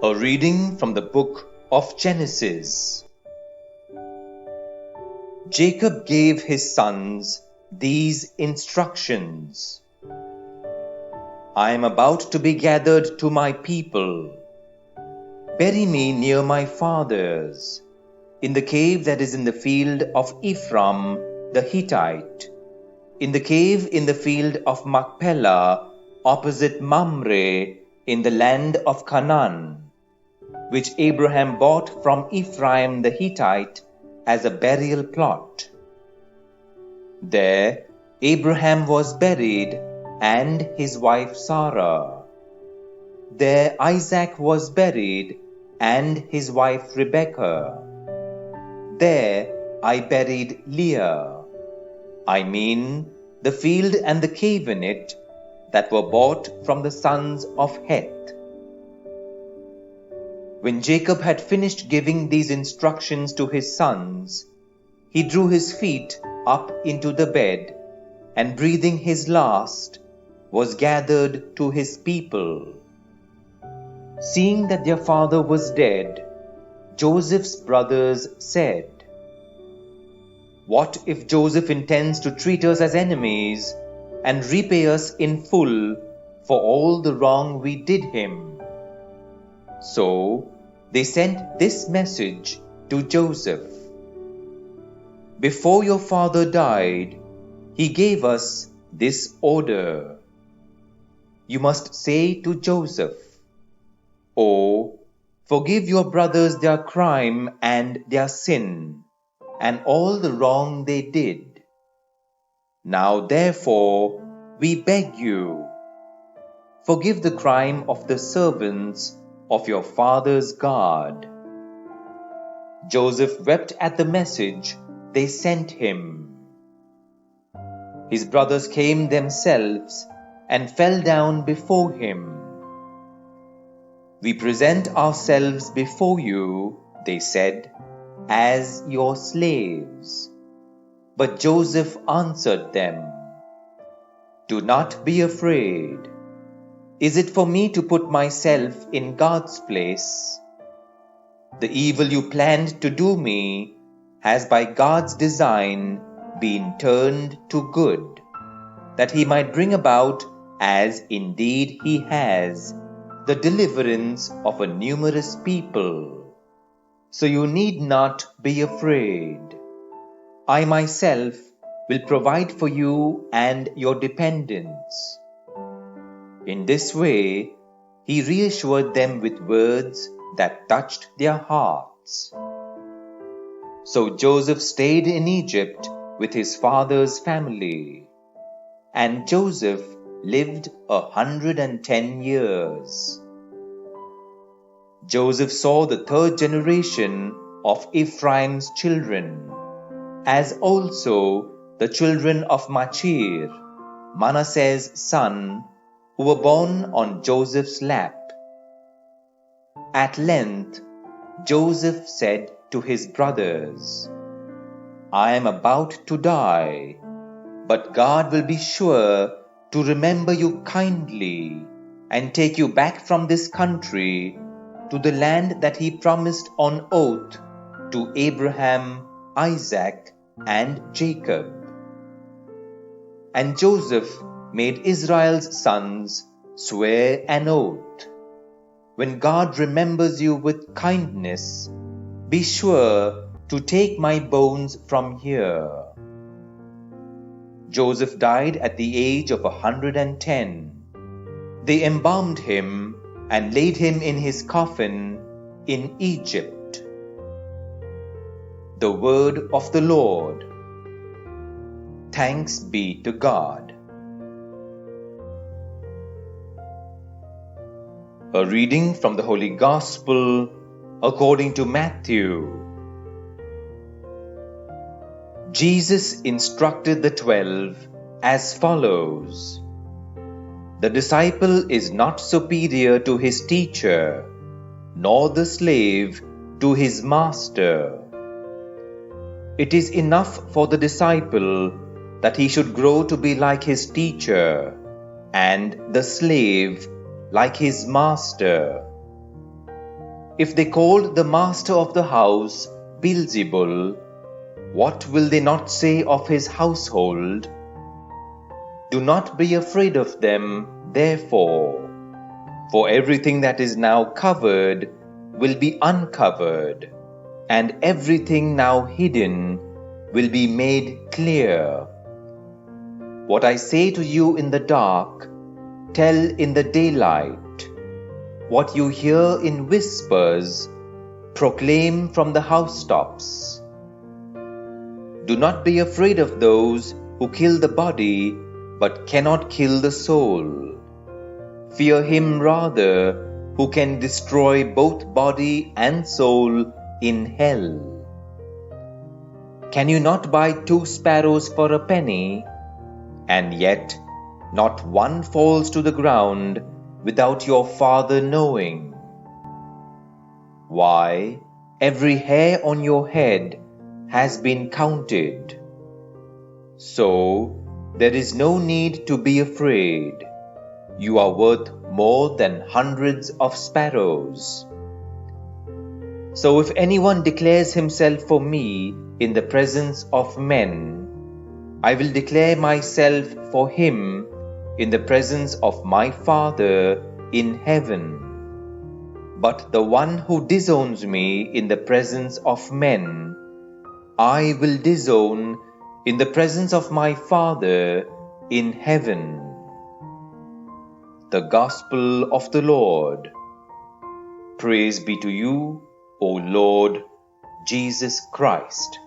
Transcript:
A reading from the book of Genesis. Jacob gave his sons these instructions. I am about to be gathered to my people. Bury me near my fathers, in the cave that is in the field of Ephraim the Hittite, in the cave in the field of Machpelah, opposite Mamre, in the land of Canaan, which Abraham bought from Ephraim the Hittite as a burial plot. There Abraham was buried, and his wife Sarah. There Isaac was buried, and his wife Rebekah. There I buried Leah, I mean the field and the cave in it, that were bought from the sons of Heth. When Jacob had finished giving these instructions to his sons, he drew his feet up into the bed, and breathing his last, was gathered to his people. Seeing that their father was dead, Joseph's brothers said, "What if Joseph intends to treat us as enemies and repay us in full for all the wrong we did him?" So they sent this message to Joseph. "Before your father died, he gave us this order. You must say to Joseph, 'Oh, forgive your brothers their crime and their sin, and all the wrong they did. Now therefore we beg you, forgive the crime of the servants of your father's God.'" Joseph wept at the message they sent him. His brothers came themselves and fell down before him. "We present ourselves before you," they said, "as your slaves." But Joseph answered them, "Do not be afraid. Is it for me to put myself in God's place? The evil you planned to do me has by God's design been turned to good, that he might bring about, as indeed he has, the deliverance of a numerous people. So you need not be afraid. I myself will provide for you and your dependents." In this way, he reassured them with words that touched their hearts. So Joseph stayed in Egypt with his father's family, and Joseph lived 110 years. Joseph saw the third generation of Ephraim's children, as also the children of Machir, Manasseh's son, who were born on Joseph's lap. At length, Joseph said to his brothers, "I am about to die, but God will be sure to remember you kindly and take you back from this country to the land that he promised on oath to Abraham, Isaac, and Jacob." And Joseph made Israel's sons swear an oath, "When God remembers you with kindness, be sure to take my bones from here." Joseph died at the age of 110. They embalmed him and laid him in his coffin in Egypt. The word of the Lord. Thanks be to God. A reading from the Holy Gospel according to Matthew. Jesus instructed the 12 as follows: "The disciple is not superior to his teacher, nor the slave to his master. It is enough for the disciple that he should grow to be like his teacher, and the slave like his master. If they called the master of the house Beelzebul, what will they not say of his household? Do not be afraid of them, therefore, for everything that is now covered will be uncovered, and everything now hidden will be made clear. What I say to you in the dark, tell in the daylight. What you hear in whispers, proclaim from the housetops. Do not be afraid of those who kill the body, but cannot kill the soul. Fear him rather who can destroy both body and soul in hell. Can you not buy 2 sparrows for a penny? And yet not one falls to the ground without your Father knowing. Why, every hair on your head has been counted. So there is no need to be afraid. You are worth more than hundreds of sparrows. So if anyone declares himself for me in the presence of men, I will declare myself for him in the presence of my Father in heaven. But the one who disowns me in the presence of men, I will disown in the presence of my Father in heaven. The Gospel of the Lord. Praise be to you, O Lord Jesus Christ.